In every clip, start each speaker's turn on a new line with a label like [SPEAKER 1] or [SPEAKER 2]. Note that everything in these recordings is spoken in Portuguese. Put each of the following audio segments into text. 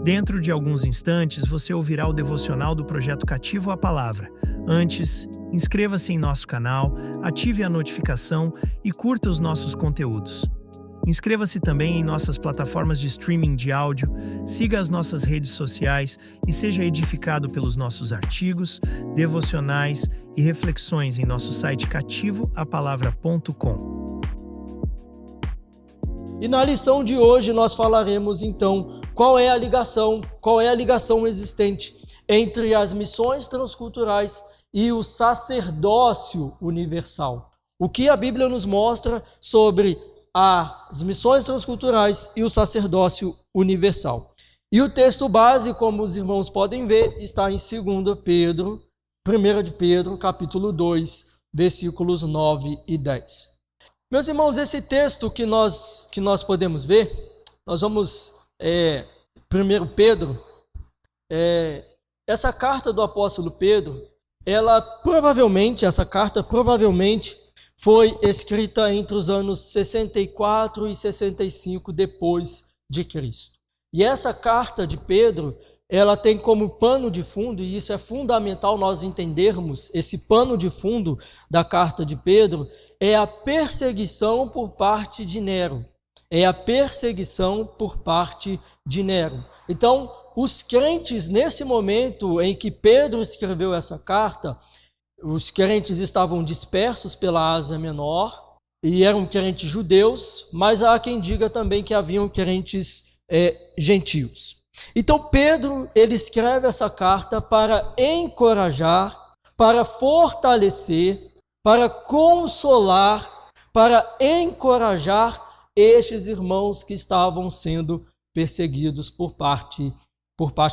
[SPEAKER 1] Dentro de alguns instantes, você ouvirá o devocional do Projeto Cativo à Palavra. Antes, inscreva-se em nosso canal, ative a notificação e curta os nossos conteúdos. Inscreva-se também em nossas plataformas de streaming de áudio, siga as nossas redes sociais e seja edificado pelos nossos artigos, devocionais e reflexões em nosso site cativoapalavra.com.
[SPEAKER 2] E na lição de hoje nós falaremos então qual é a ligação existente entre as missões transculturais e o sacerdócio universal. O que a Bíblia nos mostra sobre as missões transculturais e o sacerdócio universal. E o texto base, como os irmãos podem ver, está em 1 de Pedro, capítulo 2, versículos 9 e 10. Meus irmãos, esse texto que nós podemos ver, nós vamos, 1 Pedro, essa carta do apóstolo Pedro, essa carta provavelmente foi escrita entre os anos 64 e 65 depois de Cristo. E essa carta de Pedro, ela tem como pano de fundo, e isso é fundamental nós entendermos, esse pano de fundo da carta de Pedro, é a perseguição por parte de Nero. Então, os crentes, nesse momento em que Pedro escreveu essa carta, os crentes estavam dispersos pela Ásia Menor e eram crentes judeus, mas há quem diga também que haviam crentes gentios. Então Pedro, ele escreve essa carta para encorajar, para fortalecer, para consolar, para encorajar estes irmãos que estavam sendo perseguidos por parte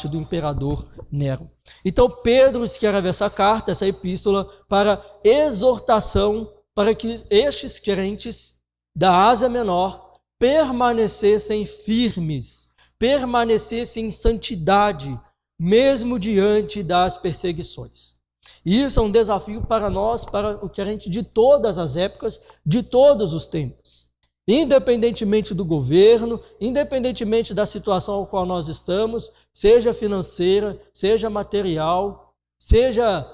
[SPEAKER 2] do imperador Nero. Então Pedro escreve essa carta, essa epístola, para exortação, para que estes crentes da Ásia Menor permanecessem firmes, permanecessem em santidade, mesmo diante das perseguições. E isso é um desafio para nós, para o crente de todas as épocas, de todos os tempos. Independentemente do governo, independentemente da situação ao qual nós estamos, seja financeira, seja material, seja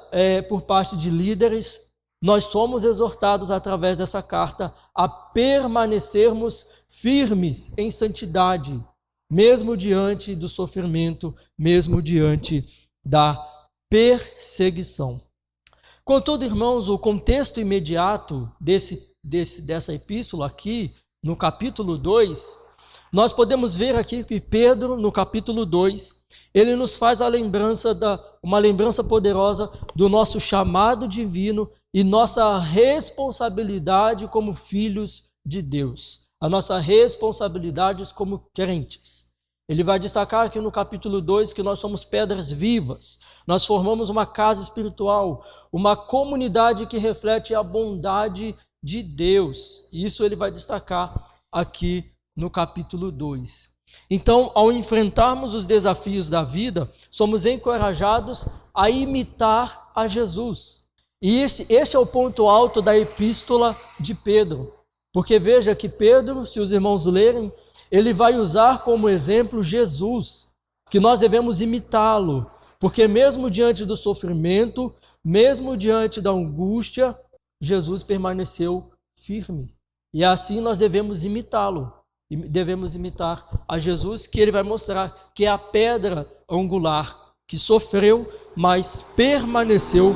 [SPEAKER 2] por parte de líderes, nós somos exortados através dessa carta a permanecermos firmes em santidade, mesmo diante do sofrimento, mesmo diante da perseguição. Contudo, irmãos, o contexto imediato dessa epístola aqui, no capítulo 2, nós podemos ver aqui que Pedro, no capítulo 2, ele nos faz uma lembrança poderosa do nosso chamado divino e nossa responsabilidade como filhos de Deus, a nossa responsabilidade como crentes. Ele vai destacar aqui no capítulo 2 que nós somos pedras vivas, nós formamos uma casa espiritual, uma comunidade que reflete a bondade de Deus. Isso ele vai destacar aqui no capítulo 2. Então, ao enfrentarmos os desafios da vida, somos encorajados a imitar a Jesus. E esse é o ponto alto da epístola de Pedro. Porque veja que Pedro, se os irmãos lerem, ele vai usar como exemplo Jesus, que nós devemos imitá-lo. Porque mesmo diante do sofrimento, mesmo diante da angústia, Jesus permaneceu firme. E assim nós devemos imitá-lo. Devemos imitar a Jesus, que ele vai mostrar que é a pedra angular, que sofreu, mas permaneceu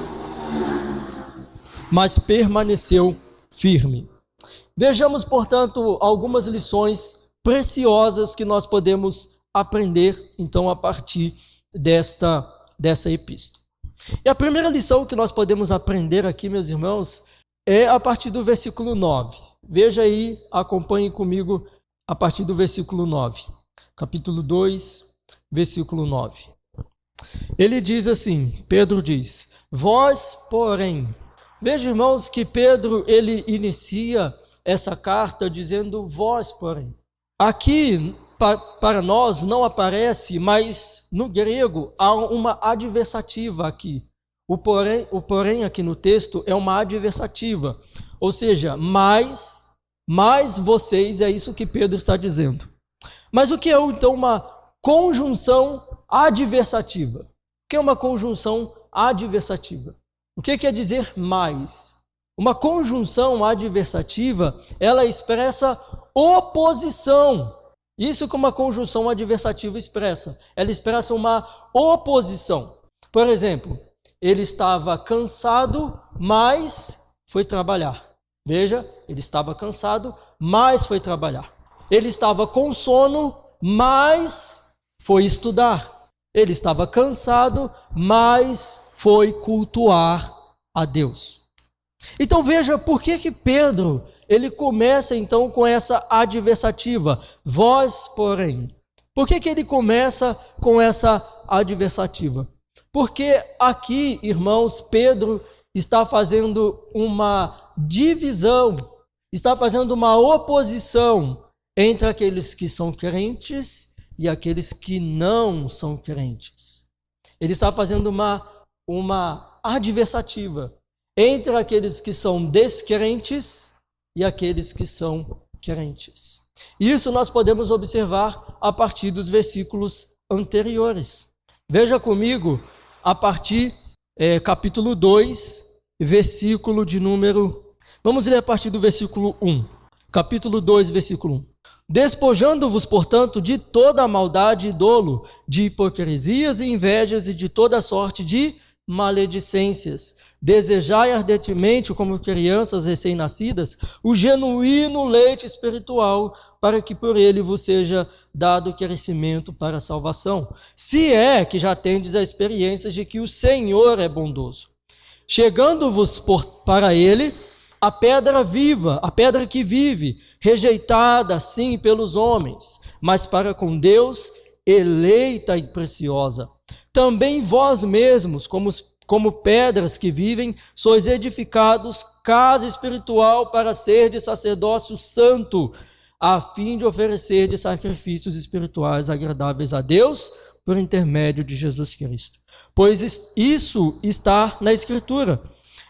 [SPEAKER 2] firme. Vejamos, portanto, algumas lições preciosas que nós podemos aprender, então, a partir dessa epístola. E a primeira lição que nós podemos aprender aqui, meus irmãos, é a partir do versículo 9. Veja aí, acompanhe comigo a partir do versículo 9. Capítulo 2, versículo 9. Ele diz assim, Pedro diz, vós, porém... Veja, irmãos, que Pedro, ele inicia essa carta dizendo vós, porém. Aqui, para nós, não aparece, mas no grego há uma adversativa aqui. O porém aqui no texto é uma adversativa, ou seja, mais vocês, é isso que Pedro está dizendo. Mas o que é então conjunção adversativa. O que é uma conjunção adversativa? O que quer dizer mais? Uma conjunção adversativa, ela expressa oposição. Isso que uma conjunção adversativa expressa. Ela expressa uma oposição. Por exemplo, ele estava cansado, mas foi trabalhar. Veja, ele estava cansado, mas foi trabalhar. Ele estava com sono, mas foi estudar. Ele estava cansado, mas foi cultuar a Deus. Então veja por que Pedro, ele começa então com essa adversativa, vós porém. Por que ele começa com essa adversativa? Porque aqui, irmãos, Pedro está fazendo uma divisão, está fazendo uma oposição entre aqueles que são crentes e aqueles que não são crentes. Ele está fazendo uma adversativa entre aqueles que são descrentes e aqueles que são crentes. Isso nós podemos observar a partir dos versículos anteriores. Veja comigo a partir capítulo 2, versículo de número... Vamos ler a partir do versículo 1. Capítulo 2, versículo 1. Despojando-vos, portanto, de toda a maldade e dolo, de hipocrisias e invejas e de toda sorte de maledicências. Desejai ardentemente, como crianças recém-nascidas, o genuíno leite espiritual, para que por ele vos seja dado crescimento para a salvação. Se é que já tendes a experiência de que o Senhor é bondoso. Chegando-vos para ele, a pedra viva, a pedra que vive, rejeitada sim pelos homens, mas para com Deus, eleita e preciosa. Também vós mesmos, como pedras que vivem, sois edificados casa espiritual para ser de sacerdócio santo, a fim de oferecer de sacrifícios espirituais agradáveis a Deus por intermédio de Jesus Cristo. Pois isso está na Escritura.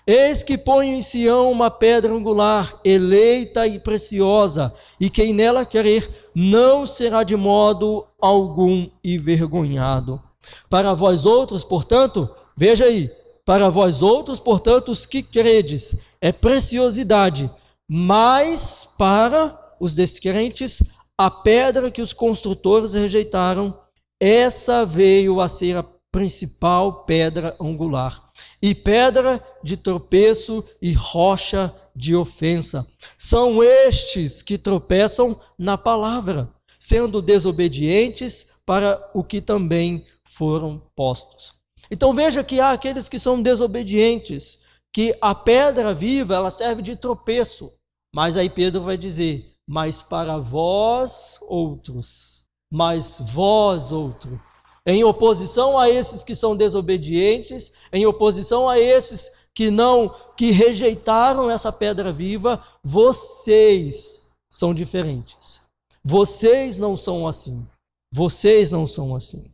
[SPEAKER 2] Eis que ponho em Sião uma pedra angular, eleita e preciosa, e quem nela crer não será de modo algum envergonhado. Para vós outros, portanto, veja aí, para vós outros, portanto, os que credes, é preciosidade, mas para os descrentes, a pedra que os construtores rejeitaram, essa veio a ser a principal pedra angular, e pedra de tropeço e rocha de ofensa. São estes que tropeçam na palavra, sendo desobedientes para o que também foram postos. Então veja que há aqueles que são desobedientes, que a pedra viva, ela serve de tropeço. Mas aí Pedro vai dizer, mas para vós outros, mas vós outro. Em oposição a esses que são desobedientes, em oposição a esses que rejeitaram essa pedra viva, vocês são diferentes. Vocês não são assim. Vocês não são assim.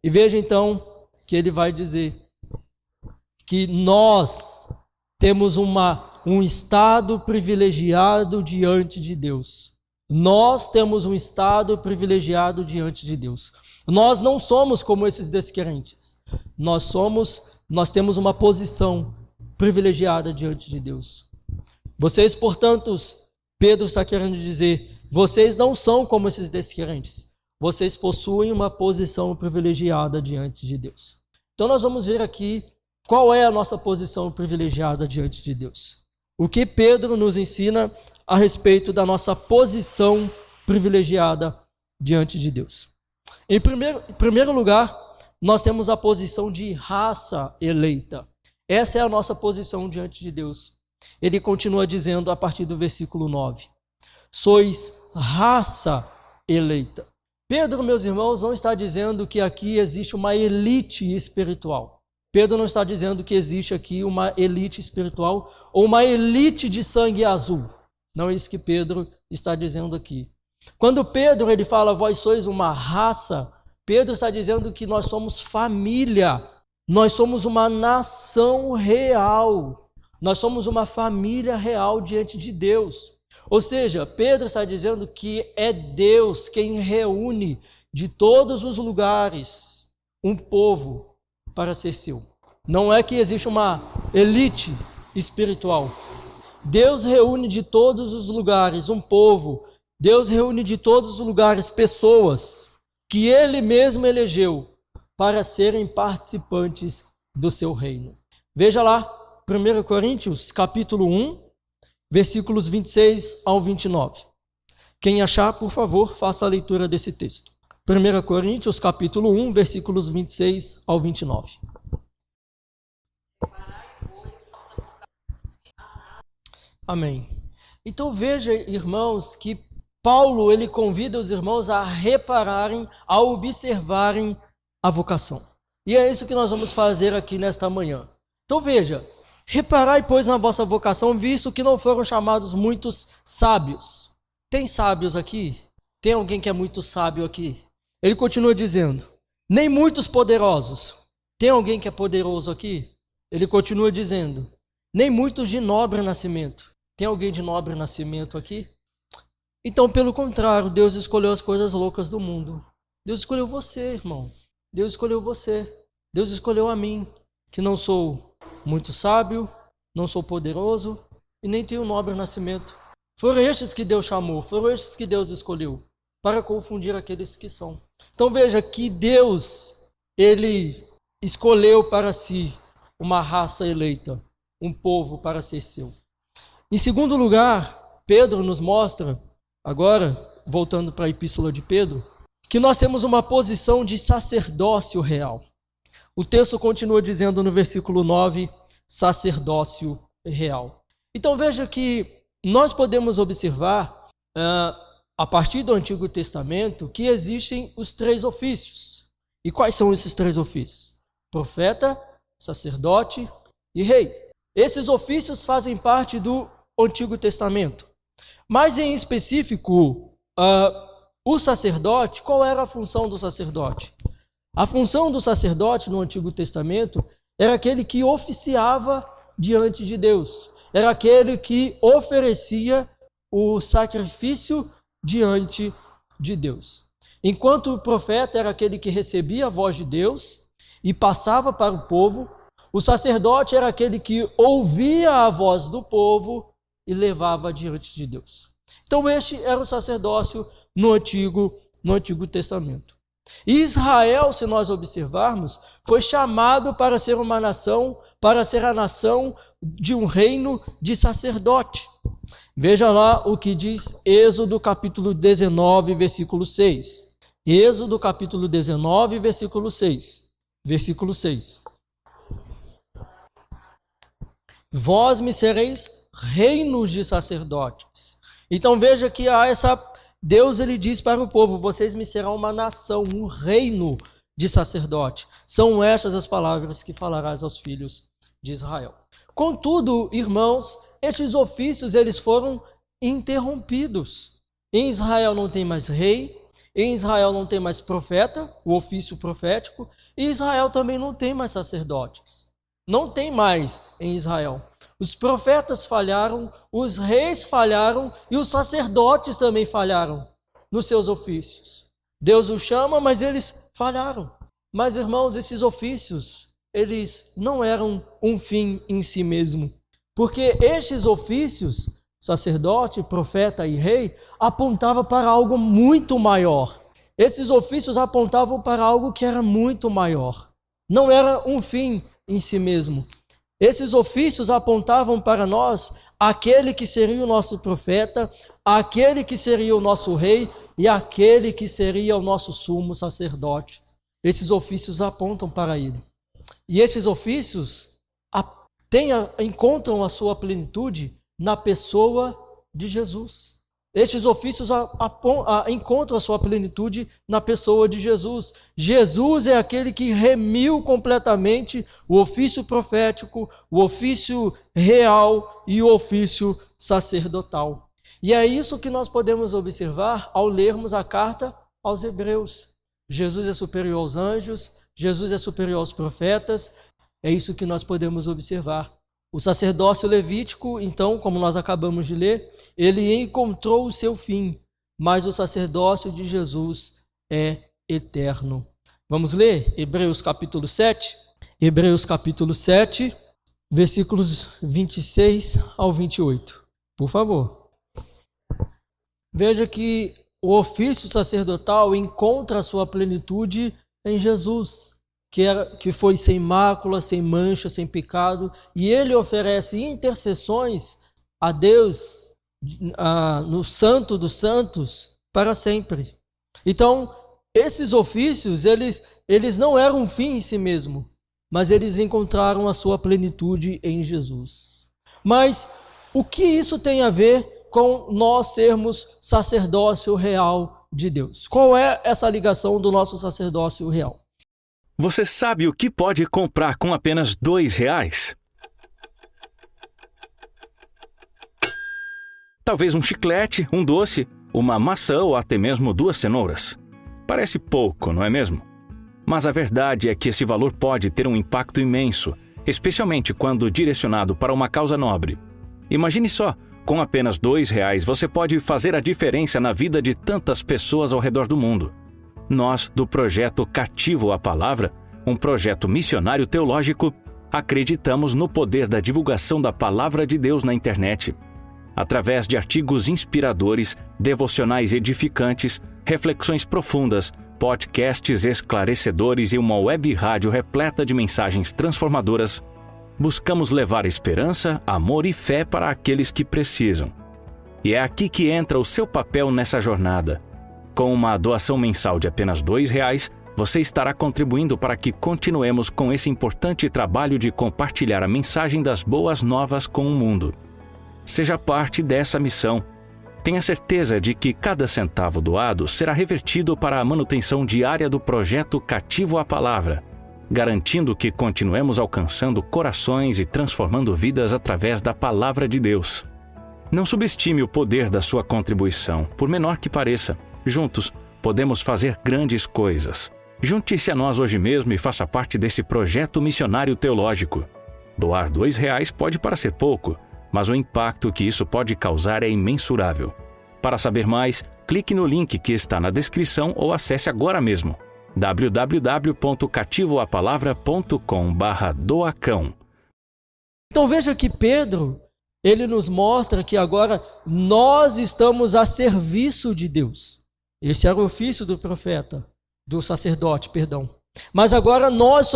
[SPEAKER 2] E veja então que ele vai dizer que nós temos um estado privilegiado diante de Deus. Nós temos um estado privilegiado diante de Deus. Nós não somos como esses descrentes. Nós temos uma posição privilegiada diante de Deus. Vocês, portanto, Pedro está querendo dizer, vocês não são como esses descrentes. Vocês possuem uma posição privilegiada diante de Deus. Então nós vamos ver aqui qual é a nossa posição privilegiada diante de Deus. O que Pedro nos ensina a respeito da nossa posição privilegiada diante de Deus. Em primeiro lugar, nós temos a posição de raça eleita. Essa é a nossa posição diante de Deus. Ele continua dizendo a partir do versículo 9. Sois raça eleita. Pedro, meus irmãos, não está dizendo que aqui existe uma elite espiritual. Pedro não está dizendo que existe aqui uma elite espiritual ou uma elite de sangue azul. Não é isso que Pedro está dizendo aqui. Quando Pedro ele fala, vós sois uma raça, Pedro está dizendo que nós somos família, nós somos uma nação real, nós somos uma família real diante de Deus. Ou seja, Pedro está dizendo que é Deus quem reúne, de todos os lugares um povo para ser seu. Não é que existe uma elite espiritual. Deus reúne de todos os lugares um povo. Deus reúne de todos os lugares pessoas que Ele mesmo elegeu para serem participantes do seu reino. Veja lá, 1 Coríntios, capítulo 1, versículos 26 ao 29. Quem achar, por favor, faça a leitura desse texto. 1 Coríntios, capítulo 1, versículos 26 ao 29. Amém. Então veja, irmãos, que Paulo ele convida os irmãos a repararem, a observarem a vocação. E é isso que nós vamos fazer aqui nesta manhã. Então veja, reparai, pois, na vossa vocação, visto que não foram chamados muitos sábios. Tem sábios aqui? Tem alguém que é muito sábio aqui? Ele continua dizendo, nem muitos poderosos. Tem alguém que é poderoso aqui? Ele continua dizendo, nem muitos de nobre nascimento. Tem alguém de nobre nascimento aqui? Então, pelo contrário, Deus escolheu as coisas loucas do mundo. Deus escolheu você, irmão. Deus escolheu você. Deus escolheu a mim, que não sou muito sábio, não sou poderoso e nem tenho nobre nascimento. Foram estes que Deus chamou, foram estes que Deus escolheu, para confundir aqueles que são. Então veja que Deus, Ele escolheu para si uma raça eleita, um povo para ser seu. Em segundo lugar, Pedro nos mostra, agora, voltando para a epístola de Pedro, que nós temos uma posição de sacerdócio real. O texto continua dizendo no versículo 9, sacerdócio real. Então veja que nós podemos observar, a partir do Antigo Testamento, que existem os 3 ofícios. E quais são esses 3 ofícios? Profeta, sacerdote e rei. Esses ofícios fazem parte do Antigo Testamento. Mas em específico, o sacerdote, qual era a função do sacerdote? A função do sacerdote no Antigo Testamento era aquele que oficiava diante de Deus. Era aquele que oferecia o sacrifício diante de Deus. Enquanto o profeta era aquele que recebia a voz de Deus e passava para o povo, o sacerdote era aquele que ouvia a voz do povo e levava diante de Deus. Então este era o sacerdócio no Antigo Testamento. E Israel, se nós observarmos, foi chamado para ser uma nação, para ser a nação de um reino de sacerdote. Veja lá o que diz Êxodo capítulo 19, versículo 6. Êxodo capítulo 19, versículo 6. Versículo 6. Vós me sereis reinos de sacerdotes. Então veja que há Deus ele diz para o povo, vocês me serão uma nação, um reino de sacerdote. São estas as palavras que falarás aos filhos de Israel. Contudo, irmãos, estes ofícios eles foram interrompidos. Em Israel não tem mais rei, em Israel não tem mais profeta, o ofício profético, e Israel também não tem mais sacerdotes. Não tem mais em Israel. Os profetas falharam, os reis falharam e os sacerdotes também falharam nos seus ofícios. Deus os chama, mas eles falharam. Mas, irmãos, esses ofícios, eles não eram um fim em si mesmo. Porque estes ofícios, sacerdote, profeta e rei, apontavam para algo muito maior. Esses ofícios apontavam para algo que era muito maior. Não era um fim em si mesmo. Esses ofícios apontavam para nós aquele que seria o nosso profeta, aquele que seria o nosso rei e aquele que seria o nosso sumo sacerdote. Esses ofícios apontam para ele. E esses ofícios encontram a sua plenitude na pessoa de Jesus. Estes ofícios encontram a sua plenitude na pessoa de Jesus. Jesus é aquele que remiu completamente o ofício profético, o ofício real e o ofício sacerdotal. E é isso que nós podemos observar ao lermos a carta aos Hebreus. Jesus é superior aos anjos, Jesus é superior aos profetas, é isso que nós podemos observar. O sacerdócio levítico, então, como nós acabamos de ler, ele encontrou o seu fim, mas o sacerdócio de Jesus é eterno. Vamos ler Hebreus capítulo 7? Hebreus capítulo 7, versículos 26 ao 28. Por favor. Veja que o ofício sacerdotal encontra a sua plenitude em Jesus, que foi sem mácula, sem mancha, sem pecado, e ele oferece intercessões a Deus no Santo dos Santos para sempre. Então, esses ofícios, eles não eram um fim em si mesmo, mas eles encontraram a sua plenitude em Jesus. Mas o que isso tem a ver com nós sermos sacerdócio real de Deus? Qual é essa ligação do nosso sacerdócio real?
[SPEAKER 3] Você sabe o que pode comprar com apenas R$2? Talvez um chiclete, um doce, uma maçã ou até mesmo 2 cenouras. Parece pouco, não é mesmo? Mas a verdade é que esse valor pode ter um impacto imenso, especialmente quando direcionado para uma causa nobre. Imagine só, com apenas R$2 você pode fazer a diferença na vida de tantas pessoas ao redor do mundo. Nós, do projeto Cativo à Palavra, um projeto missionário teológico, acreditamos no poder da divulgação da Palavra de Deus na internet. Através de artigos inspiradores, devocionais edificantes, reflexões profundas, podcasts esclarecedores e uma web rádio repleta de mensagens transformadoras, buscamos levar esperança, amor e fé para aqueles que precisam. E é aqui que entra o seu papel nessa jornada. Com uma doação mensal de apenas R$2, você estará contribuindo para que continuemos com esse importante trabalho de compartilhar a mensagem das boas novas com o mundo. Seja parte dessa missão. Tenha certeza de que cada centavo doado será revertido para a manutenção diária do projeto Cativo à Palavra, garantindo que continuemos alcançando corações e transformando vidas através da Palavra de Deus. Não subestime o poder da sua contribuição, por menor que pareça. Juntos, podemos fazer grandes coisas. Junte-se a nós hoje mesmo e faça parte desse projeto missionário teológico. Doar R$2 pode parecer pouco, mas o impacto que isso pode causar é imensurável. Para saber mais, clique no link que está na descrição ou acesse agora mesmo www.cativoapalavra.com/doacão.
[SPEAKER 2] Então veja que Pedro, ele nos mostra que agora nós estamos a serviço de Deus. Esse era o ofício do profeta, do sacerdote, perdão. Mas agora nós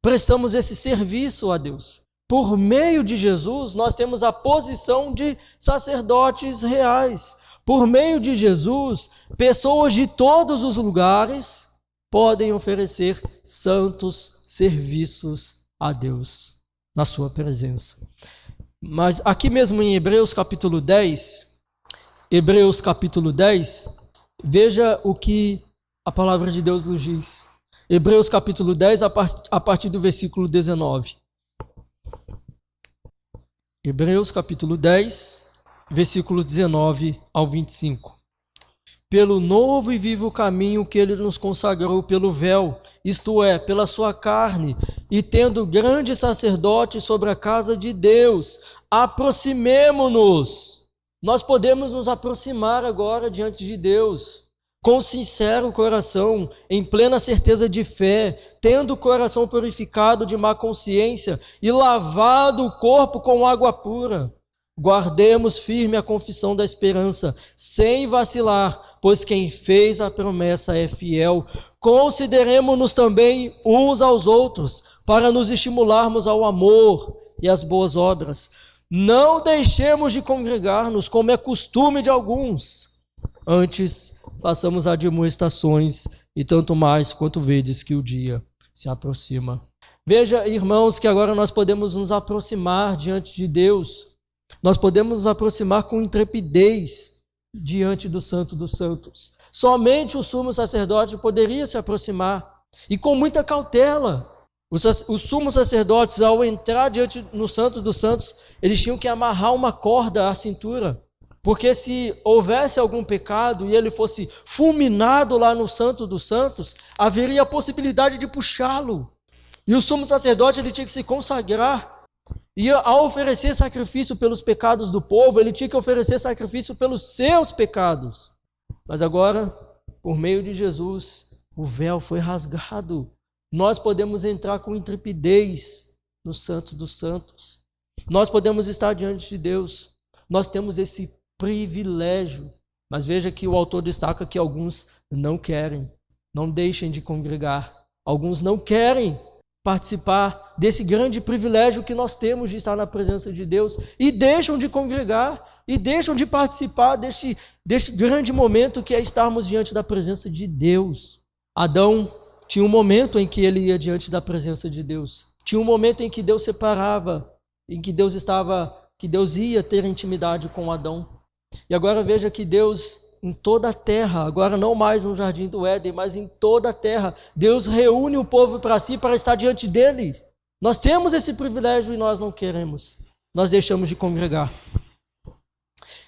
[SPEAKER 2] prestamos esse serviço a Deus. Por meio de Jesus, nós temos a posição de sacerdotes reais. Por meio de Jesus, pessoas de todos os lugares podem oferecer santos serviços a Deus na sua presença. Mas aqui mesmo em Hebreus capítulo 10, veja o que a palavra de Deus nos diz. Hebreus capítulo 10, a partir do versículo 19. Hebreus capítulo 10, versículos 19 ao 25. Pelo novo e vivo caminho que ele nos consagrou pelo véu, isto é, pela sua carne, e tendo grande sacerdote sobre a casa de Deus, aproximemo-nos. Nós podemos nos aproximar agora diante de Deus, com sincero coração, em plena certeza de fé, tendo o coração purificado de má consciência e lavado o corpo com água pura. Guardemos firme a confissão da esperança, sem vacilar, pois quem fez a promessa é fiel. Consideremo-nos também uns aos outros, para nos estimularmos ao amor e às boas obras. Não deixemos de congregar-nos, como é costume de alguns. Antes, façamos admoestações, e tanto mais quanto vedes que o dia se aproxima. Veja, irmãos, que agora nós podemos nos aproximar diante de Deus. Nós podemos nos aproximar com intrepidez diante do Santo dos Santos. Somente o sumo sacerdote poderia se aproximar, e com muita cautela. Os sumos sacerdotes, ao entrar no Santo dos Santos, eles tinham que amarrar uma corda à cintura, porque se houvesse algum pecado e ele fosse fulminado lá no Santo dos Santos, haveria a possibilidade de puxá-lo. E o sumo sacerdote, ele tinha que se consagrar. E ao oferecer sacrifício pelos pecados do povo, ele tinha que oferecer sacrifício pelos seus pecados. Mas agora, Por meio de Jesus, o véu foi rasgado. Nós podemos entrar com intrepidez no Santo dos Santos. Nós podemos estar diante de Deus. Nós temos esse privilégio. Mas veja que o autor destaca que alguns não querem. Não deixem de congregar. Alguns não querem participar desse grande privilégio que nós temos de estar na presença de Deus e deixam de congregar e deixam de participar desse grande momento que é estarmos diante da presença de Deus. Adão tinha um momento em que ele ia diante da presença de Deus. Tinha um momento em que Deus separava, em que Deus ia ter intimidade com Adão. E agora veja que Deus, em toda a terra, agora não mais no jardim do Éden, mas em toda a terra, Deus reúne o povo para si, para estar diante dele. Nós temos esse privilégio e nós não queremos. Nós deixamos de congregar.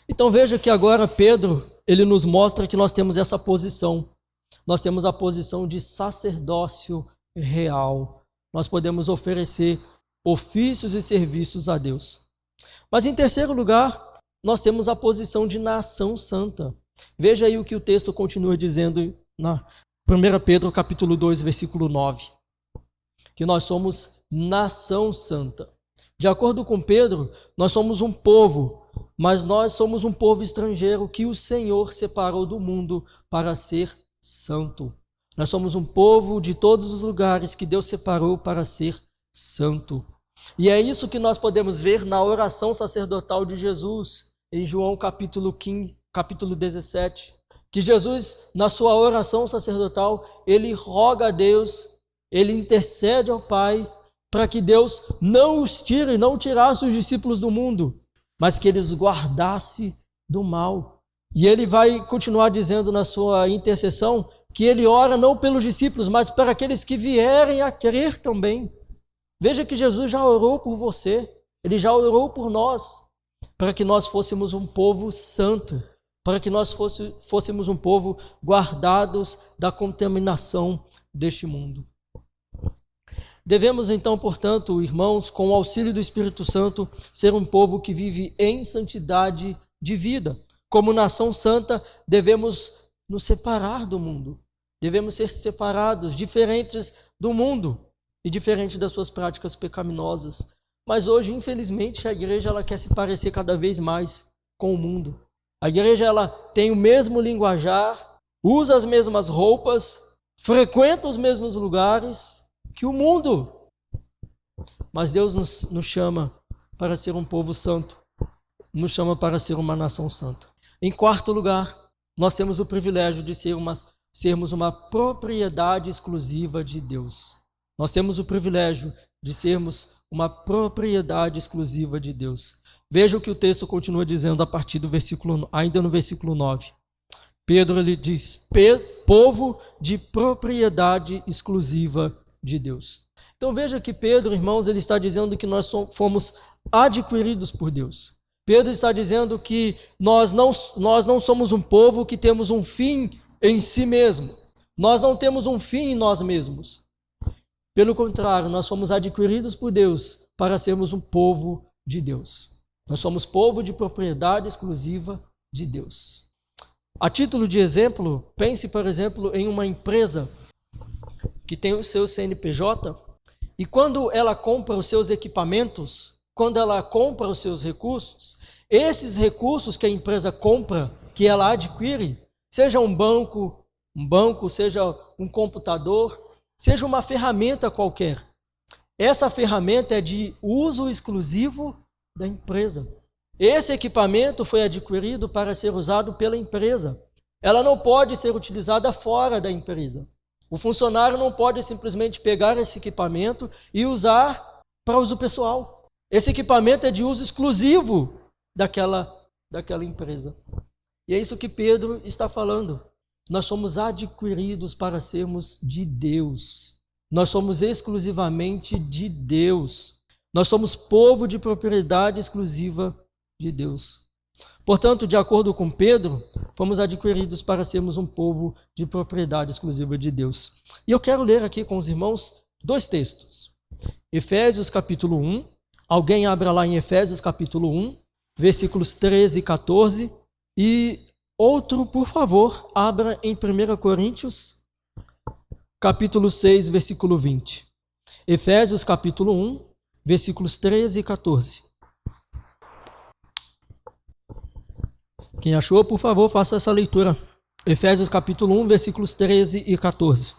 [SPEAKER 2] Então veja que agora Pedro, ele nos mostra que nós temos essa posição. Nós temos a posição de sacerdócio real. Nós podemos oferecer ofícios e serviços a Deus. Mas em terceiro lugar, nós temos a posição de nação santa. Veja aí o que o texto continua dizendo na 1 Pedro capítulo 2, versículo 9. Que nós somos nação santa. De acordo com Pedro, nós somos um povo, mas nós somos um povo estrangeiro que o Senhor separou do mundo para ser santo. Nós somos um povo de todos os lugares que Deus separou para ser santo. E é isso que nós podemos ver na oração sacerdotal de Jesus, em João capítulo 17, que Jesus, na sua oração sacerdotal, ele roga a Deus, ele intercede ao Pai, para que Deus não os tire, não tirasse os discípulos do mundo, mas que ele os guardasse do mal. E ele vai continuar dizendo na sua intercessão que ele ora não pelos discípulos, mas para aqueles que vierem a crer também. Veja que Jesus já orou por você, ele já orou por nós, para que nós fôssemos um povo santo, para que nós fôssemos um povo guardados da contaminação deste mundo. Devemos então, portanto, irmãos, com o auxílio do Espírito Santo, ser um povo que vive em santidade de vida. Como nação santa, devemos nos separar do mundo. Devemos ser separados, diferentes do mundo e diferentes das suas práticas pecaminosas. Mas hoje, infelizmente, a igreja ela quer se parecer cada vez mais com o mundo. A igreja ela tem o mesmo linguajar, usa as mesmas roupas, frequenta os mesmos lugares que o mundo. Mas Deus nos chama para ser um povo santo, nos chama para ser uma nação santa. Em quarto lugar, nós temos o privilégio de sermos uma propriedade exclusiva de Deus. Nós temos o privilégio de sermos uma propriedade exclusiva de Deus. Veja o que o texto continua dizendo a partir do versículo, ainda no versículo 9. Pedro ele diz, povo de propriedade exclusiva de Deus. Então veja que Pedro, irmãos, ele está dizendo que nós fomos adquiridos por Deus. Pedro está dizendo que nós não somos um povo que temos um fim em si mesmo. Nós não temos um fim em nós mesmos. Pelo contrário, nós somos adquiridos por Deus para sermos um povo de Deus. Nós somos povo de propriedade exclusiva de Deus. A título de exemplo, pense, por exemplo, em uma empresa que tem o seu CNPJ e quando ela compra os seus equipamentos, quando ela compra os seus recursos, esses recursos que a empresa compra, que ela adquire, seja um banco, seja um computador, seja uma ferramenta qualquer. Essa ferramenta é de uso exclusivo da empresa. Esse equipamento foi adquirido para ser usado pela empresa. Ela não pode ser utilizada fora da empresa. O funcionário não pode simplesmente pegar esse equipamento e usar para uso pessoal. Esse equipamento é de uso exclusivo daquela empresa. E é isso que Pedro está falando. Nós somos adquiridos para sermos de Deus. Nós somos exclusivamente de Deus. Nós somos povo de propriedade exclusiva de Deus. Portanto, de acordo com Pedro, fomos adquiridos para sermos um povo de propriedade exclusiva de Deus. E eu quero ler aqui com os irmãos 2 textos. Efésios capítulo 1. Alguém abra lá em Efésios capítulo 1, versículos 13 e 14. E Outro, por favor, abra em 1 Coríntios, capítulo 6, versículo 20. Efésios, capítulo 1, versículos 13 e 14. Quem achou, por favor, faça essa leitura. Efésios, capítulo 1, versículos 13 e 14.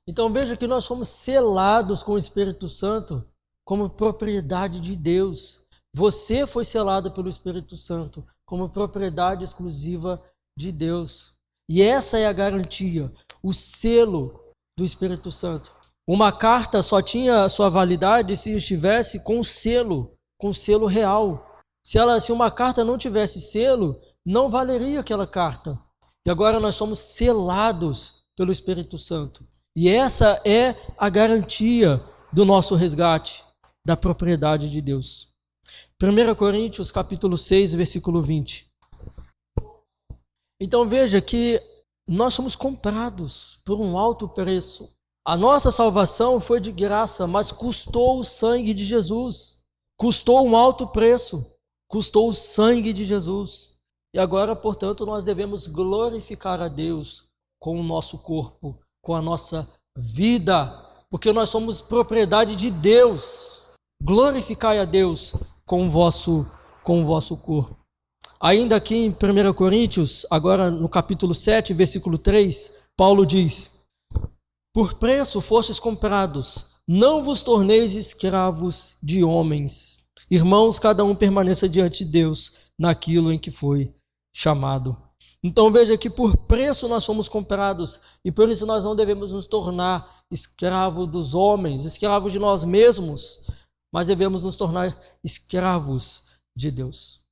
[SPEAKER 2] Então veja que nós somos selados com o Espírito Santo como propriedade de Deus. Você foi selado pelo Espírito Santo como propriedade exclusiva de Deus. E essa é a garantia, o selo do Espírito Santo. Uma carta só tinha sua validade se estivesse com selo real. Se uma carta não tivesse selo, não valeria aquela carta. E agora nós somos selados pelo Espírito Santo. E essa é a garantia do nosso resgate, da propriedade de Deus. 1 Coríntios, capítulo 6, versículo 20. Então veja que nós somos comprados por um alto preço. A nossa salvação foi de graça, mas custou o sangue de Jesus. Custou um alto preço. Custou o sangue de Jesus. E agora, portanto, nós devemos glorificar a Deus com o nosso corpo, com a nossa vida, porque nós somos propriedade de Deus. Glorificai a Deus com o vosso corpo. Ainda aqui em 1 Coríntios, agora no capítulo 7, versículo 3, Paulo diz: por preço fostes comprados, não vos torneis escravos de homens. Irmãos, cada um permaneça diante de Deus naquilo em que foi chamado. Então veja que por preço nós somos comprados e por isso nós não devemos nos tornar escravos dos homens, escravos de nós mesmos, mas devemos nos tornar escravos de Deus.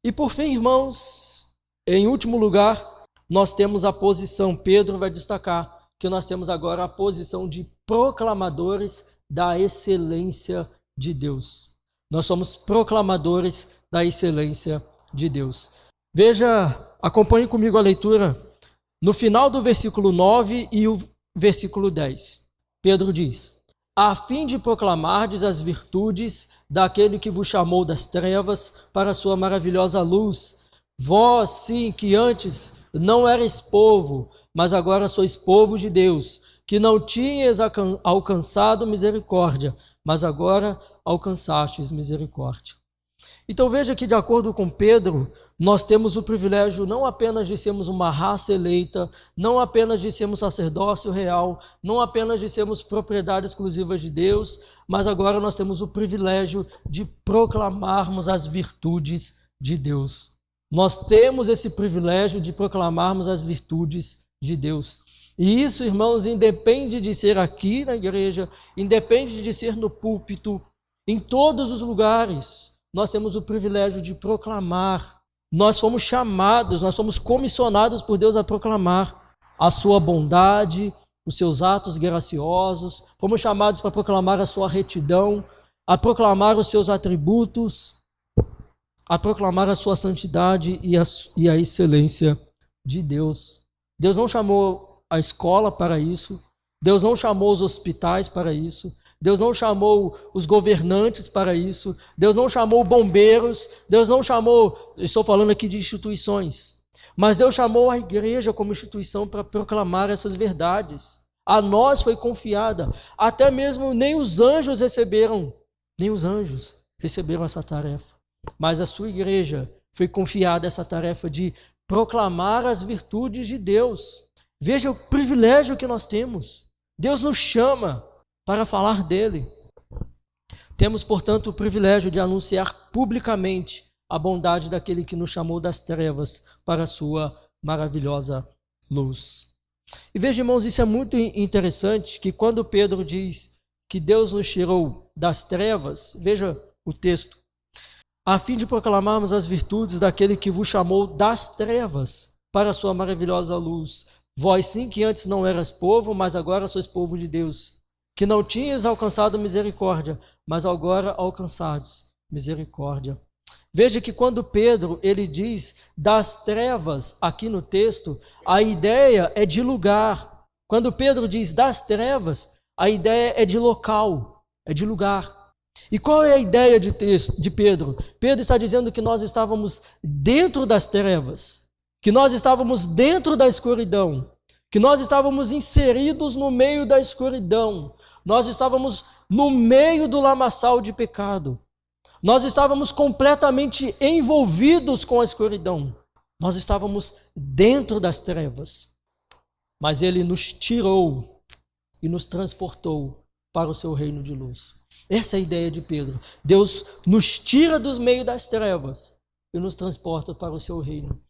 [SPEAKER 2] E por fim, irmãos, em último lugar, nós temos a posição, Pedro vai destacar que nós temos agora a posição de proclamadores da excelência de Deus. Nós somos proclamadores da excelência de Deus. Veja, acompanhe comigo a leitura no final do versículo 9 e o versículo 10. Pedro diz: a fim de proclamardes as virtudes daquele que vos chamou das trevas para a sua maravilhosa luz. Vós, sim, que antes não erais povo, mas agora sois povo de Deus, que não tinhas alcançado misericórdia, mas agora alcançastes misericórdia. Então veja que, de acordo com Pedro, nós temos o privilégio não apenas de sermos uma raça eleita, não apenas de sermos sacerdócio real, não apenas de sermos propriedade exclusiva de Deus, mas agora nós temos o privilégio de proclamarmos as virtudes de Deus. Nós temos esse privilégio de proclamarmos as virtudes de Deus. E isso, irmãos, independe de ser aqui na igreja, independe de ser no púlpito, em todos os lugares, nós temos o privilégio de proclamar. Nós fomos chamados, nós somos comissionados por Deus a proclamar a sua bondade, os seus atos graciosos, fomos chamados para proclamar a sua retidão, a proclamar os seus atributos, a proclamar a sua santidade e a excelência de Deus. Deus não chamou a escola para isso, Deus não chamou os hospitais para isso, Deus não chamou os governantes para isso, Deus não chamou bombeiros, Deus não chamou, estou falando aqui de instituições, mas Deus chamou a igreja como instituição para proclamar essas verdades. A nós foi confiada, até mesmo nem os anjos receberam essa tarefa, mas a sua igreja foi confiada essa tarefa de proclamar as virtudes de Deus. Veja o privilégio que nós temos. Deus nos chama para falar dele. Temos, portanto, o privilégio de anunciar publicamente a bondade daquele que nos chamou das trevas para a sua maravilhosa luz. E veja, irmãos, isso é muito interessante, que quando Pedro diz que Deus nos tirou das trevas, veja o texto, a fim de proclamarmos as virtudes daquele que vos chamou das trevas para a sua maravilhosa luz. Vós sim que antes não eras povo, mas agora sois povo de Deus, que não tinhas alcançado misericórdia, mas agora alcançados misericórdia. Veja que quando Pedro ele diz das trevas aqui no texto, a ideia é de lugar. Quando Pedro diz das trevas, a ideia é de local, é de lugar. E qual é a ideia de Pedro? Pedro está dizendo que nós estávamos dentro das trevas, que nós estávamos dentro da escuridão, que nós estávamos inseridos no meio da escuridão, nós estávamos no meio do lamaçal de pecado, nós estávamos completamente envolvidos com a escuridão, nós estávamos dentro das trevas, mas Ele nos tirou e nos transportou para o seu reino de luz. Essa é a ideia de Pedro. Deus nos tira do meio das trevas e nos transporta para o seu reino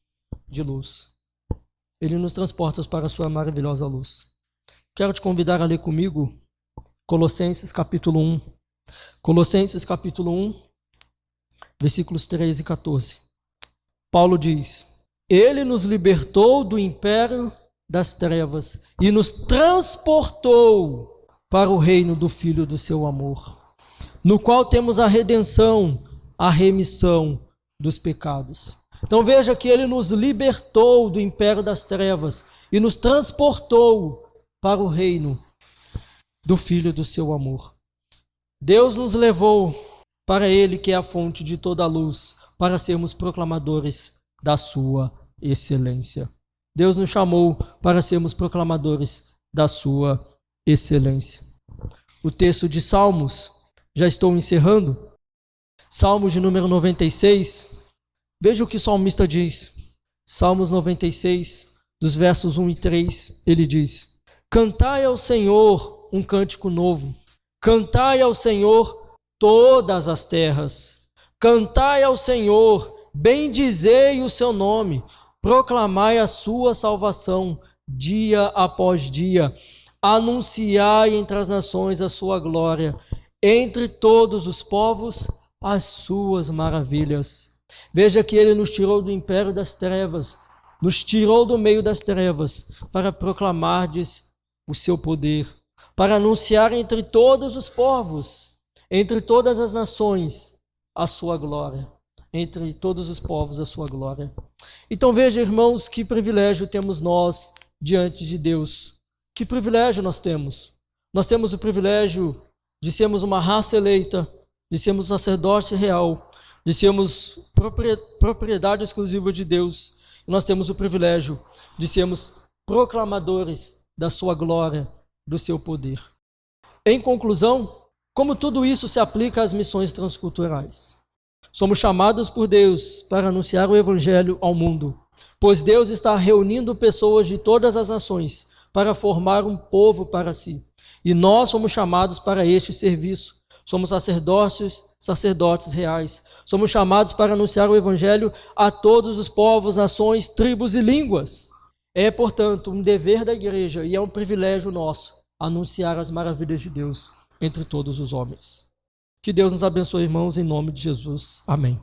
[SPEAKER 2] de luz. Ele nos transporta para a sua maravilhosa luz. Quero te convidar a ler comigo Colossenses capítulo 1. Colossenses capítulo 1, versículos 13 e 14. Paulo diz: Ele nos libertou do império das trevas e nos transportou para o reino do Filho do seu amor, no qual temos a redenção, a remissão dos pecados. Então veja que Ele nos libertou do império das trevas e nos transportou para o reino do Filho do seu amor. Deus nos levou para Ele, que é a fonte de toda a luz, para sermos proclamadores da sua excelência. Deus nos chamou para sermos proclamadores da sua excelência. O texto de Salmos, já estou encerrando, Salmos de número 96, veja o que o salmista diz. Salmos 96, dos versos 1 e 3, ele diz: Cantai ao Senhor um cântico novo, cantai ao Senhor todas as terras, cantai ao Senhor, bendizei o seu nome, proclamai a sua salvação dia após dia, anunciai entre as nações a sua glória, entre todos os povos as suas maravilhas. Veja que Ele nos tirou do império das trevas, nos tirou do meio das trevas, para proclamardes o seu poder, para anunciar entre todos os povos, entre todas as nações, a sua glória, entre todos os povos a sua glória. Então veja, irmãos, que privilégio temos nós diante de Deus. Que privilégio nós temos? Nós temos o privilégio de sermos uma raça eleita, de sermos sacerdócio real, de sermos propriedade exclusiva de Deus. E nós temos o privilégio de sermos proclamadores da sua glória, do seu poder. Em conclusão, como tudo isso se aplica às missões transculturais? Somos chamados por Deus para anunciar o Evangelho ao mundo, pois Deus está reunindo pessoas de todas as nações para formar um povo para si. E nós somos chamados para este serviço. Somos sacerdotes reais. Somos chamados para anunciar o Evangelho a todos os povos, nações, tribos e línguas. É, portanto, um dever da igreja e é um privilégio nosso anunciar as maravilhas de Deus entre todos os homens. Que Deus nos abençoe, irmãos, em nome de Jesus. Amém.